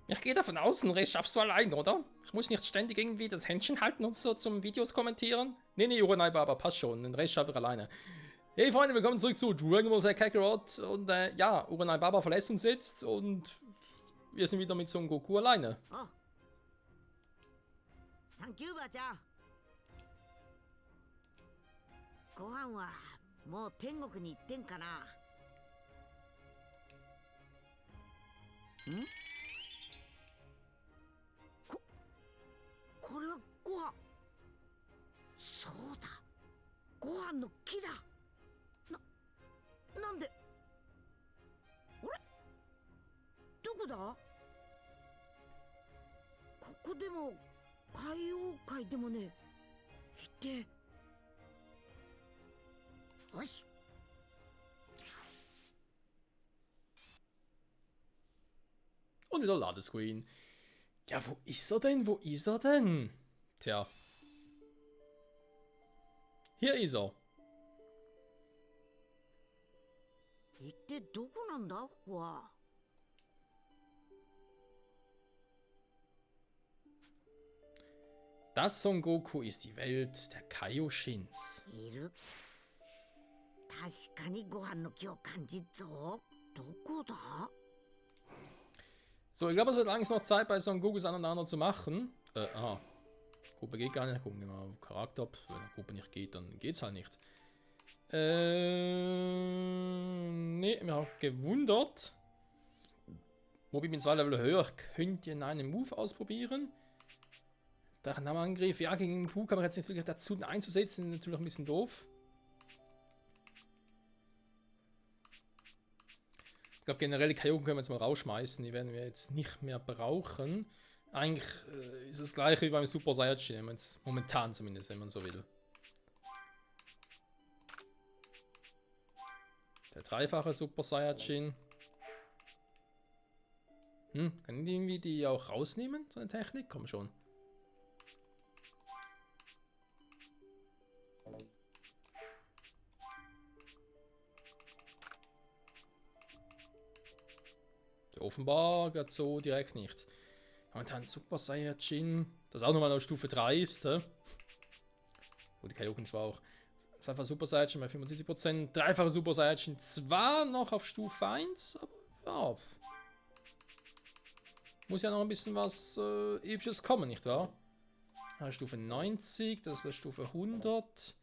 Ich gehe davon aus, den Rest schaffst du allein, oder? Ich muss nicht ständig irgendwie das Händchen halten und so zum Videos kommentieren. Nee, Uranai Baba, passt schon. Den Rest schaffe ich alleine. Hey Freunde, willkommen zurück zu Dragon Ball Z Kakarot. Und ja, Uranai Baba verlässt uns jetzt und wir sind wieder mit Son Goku alleine. Oh. Thank you, ばあちゃん。ご飯はもう天国に行ってんかな。ん？これはご飯。そうだ。ご飯の木だ。なんで？あれ？どこだ？ここでも海王界でもね。いて。よし。Und wieder Ladescreen. Ja, wo ist er denn? Wo ist er denn? Tja. Hier ist er. 一体どこなんだここは。Das Son Goku ist die Welt der Kaioshins. いる。確かにご飯の木を感じっぞ。どこだ？ So, ich glaube, es wird langsam noch Zeit, bei Son Gokus aneinander zu machen. Gruppe geht gar nicht. Gucken wir mal Charakter ab. Wenn eine Gruppe nicht geht, dann geht's halt nicht. Ne, mir hat gewundert. Wobei ich bin 2 Level höher. Könnt ihr einen Move ausprobieren? Drachenhammerangriff. Ja, gegen den Pu kann man jetzt nicht wirklich dazu einzusetzen. Natürlich ein bisschen doof. Ich glaube, generell die Kaioken können wir jetzt mal rausschmeißen. Die werden wir jetzt nicht mehr brauchen. Eigentlich ist es das gleiche wie beim Super Saiyajin, wenn man es momentan zumindest, wenn man so will. Der dreifache Super Saiyajin. Kann ich irgendwie die auch rausnehmen, so eine Technik? Komm schon. Offenbar geht so direkt nicht. Momentan Super Saiyajin, das auch nochmal auf Stufe 3 ist. Wo die Kaioken zwar auch. Zweifacher Super Saiyajin bei 75%, dreifacher Super Saiyajin zwar noch auf Stufe 1, aber ja. Muss ja noch ein bisschen was Episches kommen, nicht wahr? Stufe 90, das wäre Stufe 100,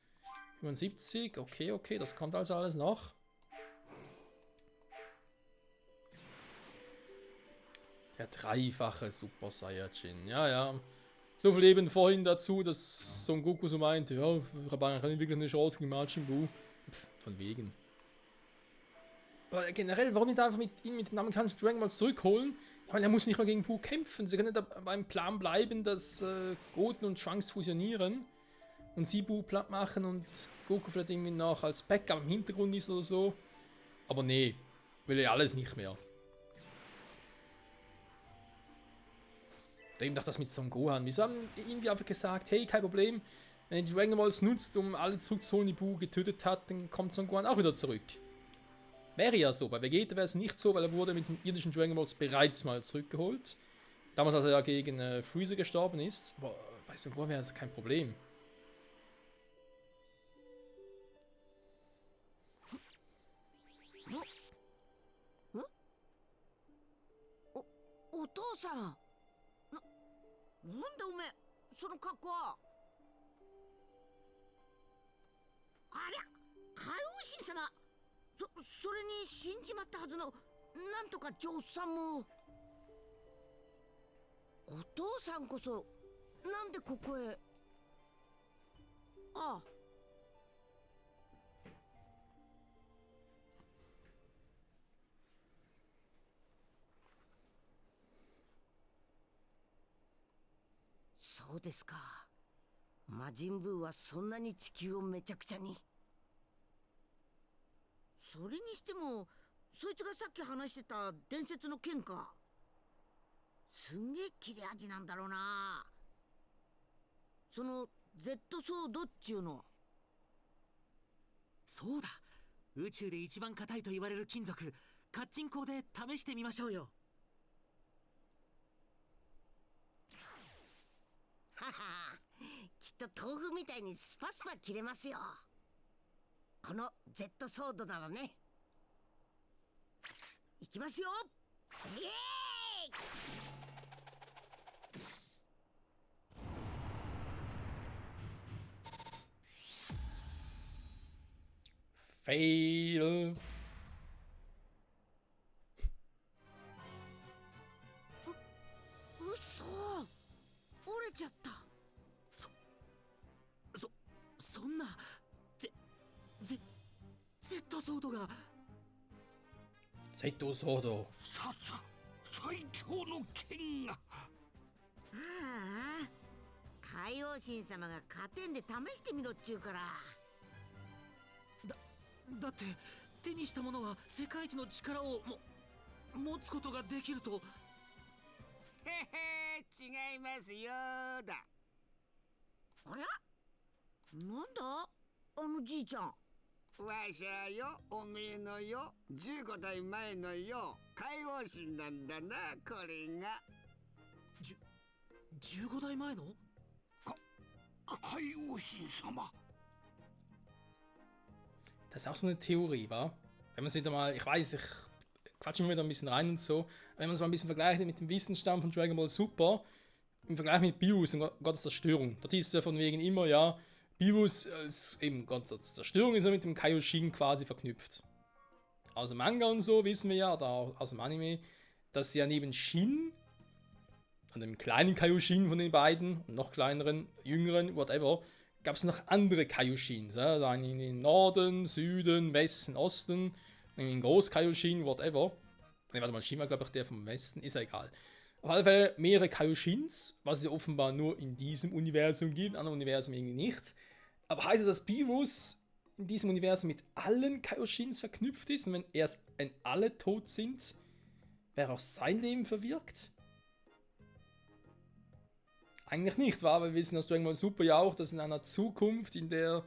75, okay, das kommt also alles noch. Der dreifache Super Saiyajin, ja. So viel eben vorhin dazu, dass Son Goku so meinte, ja, ich habe eigentlich wirklich eine Chance gegen Majin Buu. Von wegen. Aber generell, warum nicht einfach ihn mit den amerikanischen Dragon Balls zurückholen? Ich meine, er muss nicht mal gegen Buu kämpfen. Sie können da beim Plan bleiben, dass Goten und Trunks fusionieren und sie Buu platt machen und Goku vielleicht irgendwie noch als Backup im Hintergrund ist oder so. Aber nee, will er alles nicht mehr. Eben doch das mit Son Gohan. Wir haben irgendwie einfach gesagt, hey, kein Problem, wenn ihr die Dragon Balls nutzt, um alle zurückzuholen, die Buu getötet hat, dann kommt Son Gohan auch wieder zurück. Wäre ja so, bei Vegeta wäre es nicht so, weil er wurde mit den irdischen Dragon Balls bereits mal zurückgeholt. Damals, als er ja gegen Freezer gestorben ist. Aber bei Son Gohan wäre das kein Problem. Otosan! なんでおめえその格好は。ありゃ海王神様。それに死んじまったはずのなんとかおっさんも。お父さんこそなんでここへ。ああ。そうですか。魔人ブーはそんなに地球をめちゃくちゃに。それにしてもそいつがさっき話してた伝説の剣か。すんげえ切れ味なんだろうな。その Z ソードっちゅうの。そうだ、宇宙で一番硬いと言われる金属カッチン鋼で試してみましょうよ。っと豆腐みたいにスパスパ切れますよ。この Z ソードならね。いきますよ。イエーイ。Fail. うそ、折れちゃった。そんなZ ソードがZ ソード。最強の剣が。ああ、海王神様が勝てんで試してみろっちゅうから。だって手にしたものは世界一の力を持つことができると。へへ、違いますよーだ。あら、なんだあのじいちゃん。わしゃよ、おめえのよ、15代前のよ、海王神なんだな、これが。15代前の海王神様。Das ist auch so eine Theorie, wa? Wenn man sich da mal, ich weiß, ich quatsche immer wieder ein bisschen rein und so, wenn man es mal ein bisschen vergleicht mit dem Wissensstand von Dragon Ball Super, im Vergleich mit Beerus und Gott der Zerstörung, dort ist es ja von wegen immer, ja, Beerus als eben Gott der Zerstörung ist ja mit dem Kaioshin quasi verknüpft. Aus dem Manga und so wissen wir ja, oder auch aus dem Anime, dass ja neben Shin und dem kleinen Kaioshin von den beiden, und noch kleineren, jüngeren, whatever, gab es noch andere Kaioshins. Ja? Also einen in den Norden, Süden, Westen, Osten, einen Groß-Kaioshin, whatever. Ne, warte mal, Shin war, glaube ich, der vom Westen, ist ja egal. Auf alle Fälle mehrere Kaioshins, was es ja offenbar nur in diesem Universum gibt, in anderen Universen irgendwie nicht. Aber heißt es, dass Beerus in diesem Universum mit allen Kaioshins verknüpft ist? Und wenn erst alle tot sind, wäre auch sein Leben verwirkt? Eigentlich nicht, wahr? Weil wir wissen aus Dragon Ball Super ja auch, dass in einer Zukunft, in der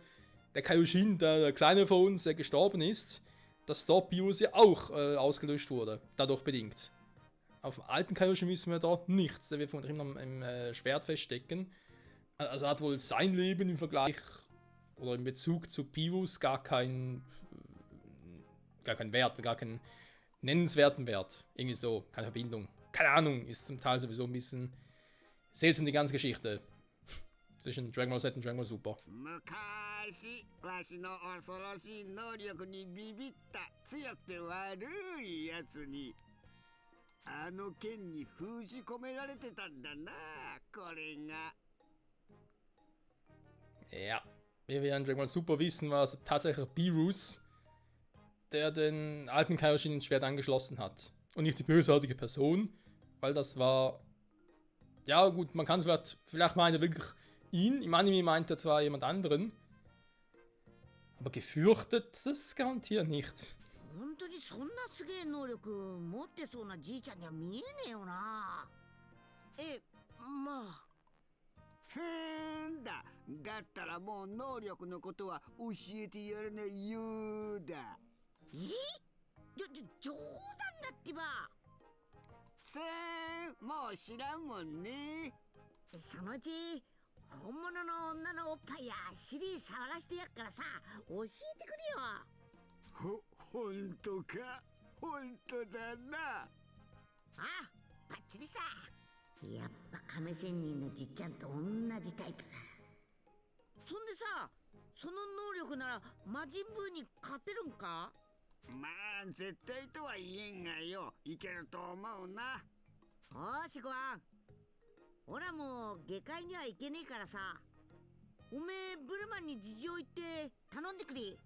der Kaioshin, der Kleine von uns, gestorben ist, dass dort Beerus ja auch ausgelöscht wurde, dadurch bedingt. Auf dem alten Kaioshin wissen wir dort nichts, der wird von ihm im Schwert feststecken. Also hat wohl sein Leben im Vergleich oder in Bezug zu Beerus gar keinen Wert, gar keinen nennenswerten Wert. Irgendwie so, keine Verbindung. Keine Ahnung, ist zum Teil sowieso ein bisschen seltsam die ganze Geschichte zwischen Dragon Ball Z und Dragon Ball Super. 昔、わしの恐ろしい能力にビビった強くて悪いやつに、あの剣に封じ込められてたんだな、これが。Ja, wie wir in Dragon Ball Super wissen, war es tatsächlich Beerus, der den alten Kaioshin ins Schwert angeschlossen hat. Und nicht die bösartige Person, weil das war. Ja, gut, man kann es vielleicht meint er wirklich ihn. Im Anime meint er zwar jemand anderen. Aber gefürchtet, das garantiert nicht. 本当にそんなすげえ能力持ってそうなじいちゃんには見えねえよな。まあ。だったらもう能力のことは教えてやらないようだ。冗談だってば。もう知らんもんね。そのうち本物の女のおっぱいや尻触らしてやっからさ、教えてくれよ。ほんとか。ほんとだな。ああ、バッチリさ。やっぱ亀仙人のじっちゃんと同じタイプだ。そんでさ、その能力なら魔人ブーに勝てるんか？まあ絶対とは言えんがよ、いけると思うな。おしごわん、おらもう下界には行けねえからさ、おめえブルマンに事情言って頼んでくれ。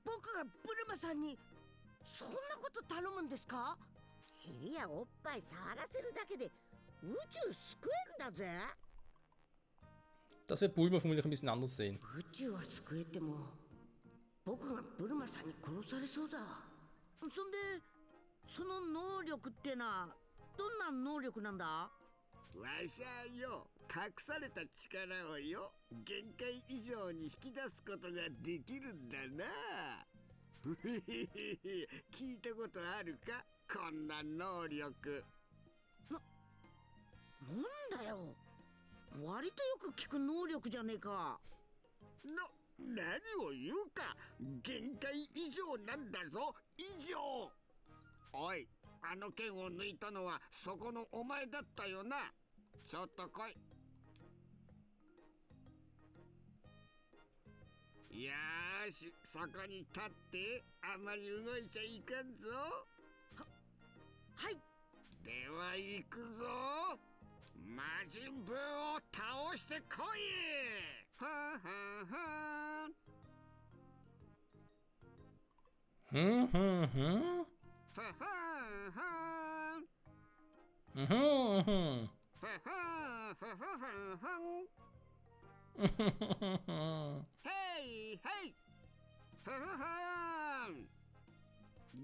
僕がブルマさんにそんなこと頼むんですか？尻やおっぱい触らせるだけで宇宙救えるんだぜ。Das wird Bulma vermutlich ein bisschen anders sehen. 宇宙は救えても僕がブルマさんに殺されそうだ。そんでその能力ってのはどんな能力なんだ？わしゃよ、隠された力をよ、限界以上に引き出すことができるんだな。聞いたことあるか、こんな能力。なんだよ、割とよく聞く能力じゃねえか。何を言うか、限界以上なんだぞ、以上。おい、あの剣を抜いたのはそこのお前だったよな。ちょっと来い。よーし、そこに立って、あまり動いちゃいかんぞ。はい。では行くぞ。魔人ブーを倒してこい。はんはんはん。ふんふんふん。はんはんはん。ふんふんふん。はんはんはんはんはん。へいへい。はんはんはん。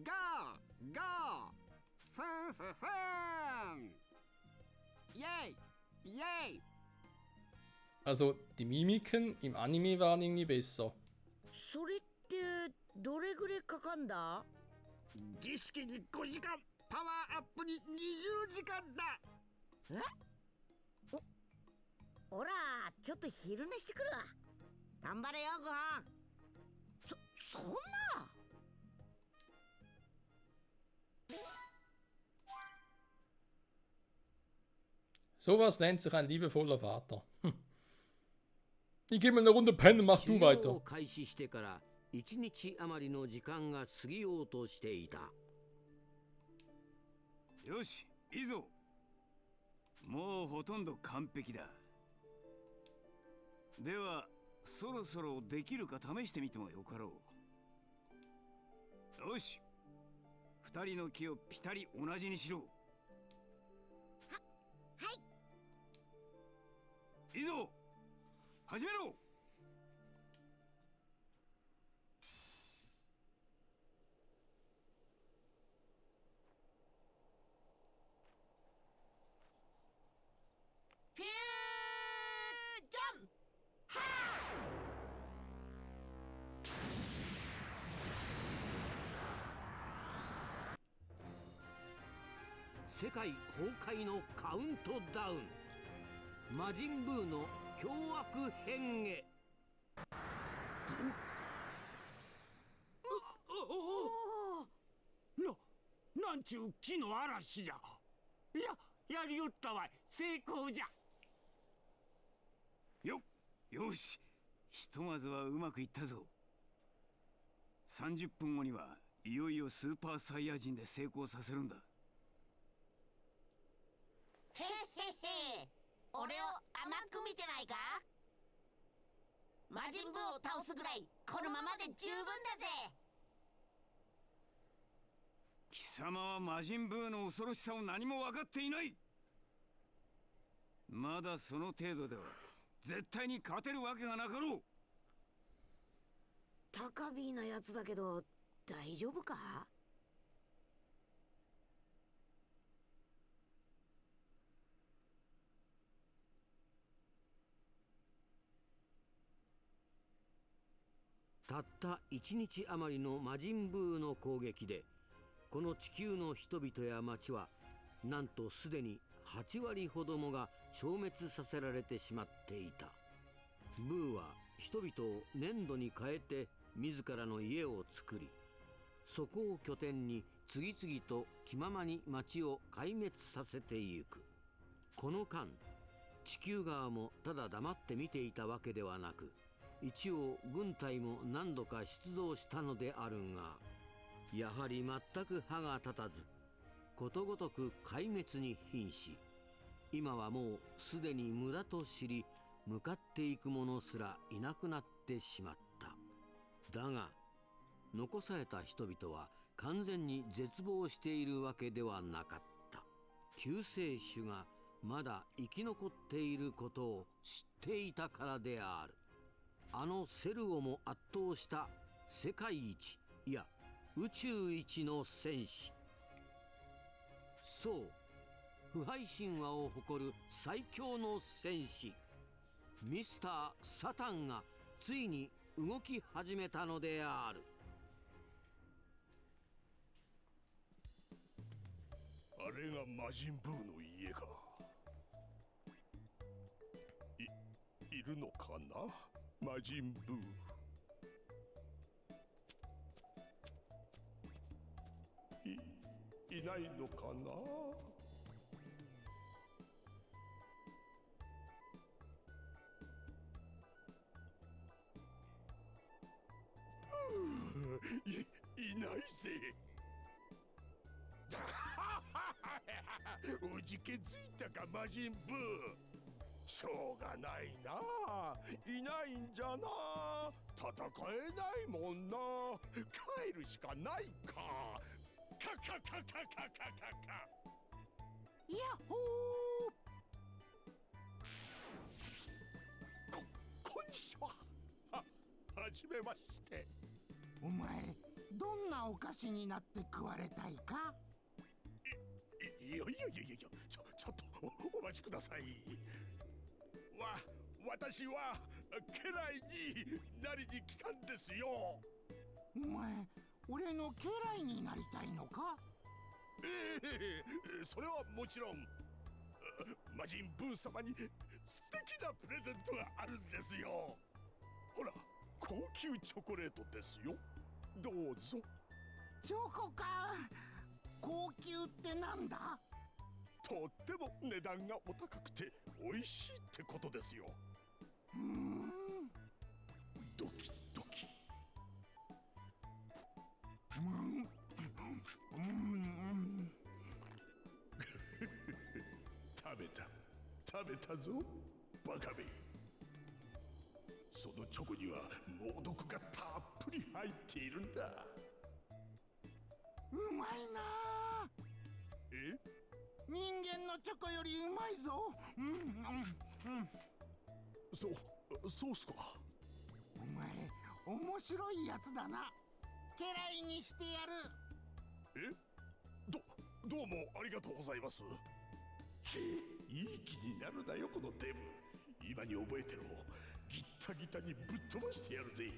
ゴーゴー。ふんふんふん。イェイイェイ。 Also, die Mimiken im Anime waren irgendwie besser. それってどれぐらいかかんだ？儀式に5時間、パワーアップに20時間だ。ほら、ちょっと昼寝してくるわ。頑張れよ、ごはん。そんな。Sowas nennt sich ein liebevoller Vater. Ich gebe mir eine Runde pennen, mach du weiter. 開始してから1日余りの時間が過ぎようとしていた。よし、いいぞ。もうほとんど完璧だ。では、そろそろできるか試してみてもよかろう。よし、2人の木をピタリ同じにしろ。はい。いいぞ、始めろ。フュージョン。世界崩壊のカウントダウン。魔人ブーの凶悪変化。なんちゅう木の嵐じゃ。やりよったわい。成功じゃ。よし、ひとまずはうまくいったぞ。30分後にはいよいよスーパーサイヤ人で成功させるんだ。へへへ。俺を甘く見てないか？魔人ブーを倒すぐらいこのままで十分だぜ。貴様は魔人ブーの恐ろしさを何も分かっていない。まだその程度では絶対に勝てるわけがなかろう。高ビーなやつだけど大丈夫か？たった1日余りの魔人ブーの攻撃で、この地球の人々や町はなんとすでに8割ほどもが消滅させられてしまっていた。ブーは人々を粘土に変えて自らの家を作り、そこを拠点に次々と気ままに町を壊滅させてゆく。この間、地球側もただ黙って見ていたわけではなく、一応軍隊も何度か出動したのであるが、やはり全く歯が立たず、ことごとく壊滅に瀕し、今はもうすでに無駄と知り、向かっていく者すらいなくなってしまった。だが残された人々は完全に絶望しているわけではなかった。救世主がまだ生き残っていることを知っていたからである。あのセルをも圧倒した世界一、いや宇宙一の戦士。そう、腐敗神話を誇る最強の戦士ミスター・サタンがついに動き始めたのである。あれが魔人ブーの家か。いるのかな、魔人ブー。いないのかな。いないぜ。おじけづいたか魔人ブー。しょうがないな、いないんじゃな。戦えないもんな。帰るしかないか。カカカカカカカカ。ヤッホー。こんにちは。はじめまして。お前どんなお菓子になって食われたいか。いやちょっとお待ちください。私は家来になりに来たんですよ。お前俺の家来になりたいのか。それはもちろん。魔人ブー様に素敵なプレゼントがあるんですよ。ほら、高級チョコレートですよ。どうぞ。チョコか。高級ってなんだ。とっても値段がお高くて美味しいってことですよ。ドキドキ。食べたぞバカめ。そのチョコには猛毒がたっぷり入っているんだ。うまいな。え？人間のチョコよりうまいぞ。そうっすか。お前面白いやつだな。家来にしてやる。どうもありがとうございます。いい気になるなよこのデブ。今に覚えてろ。ギッタギタにぶっ飛ばしてやるぜ。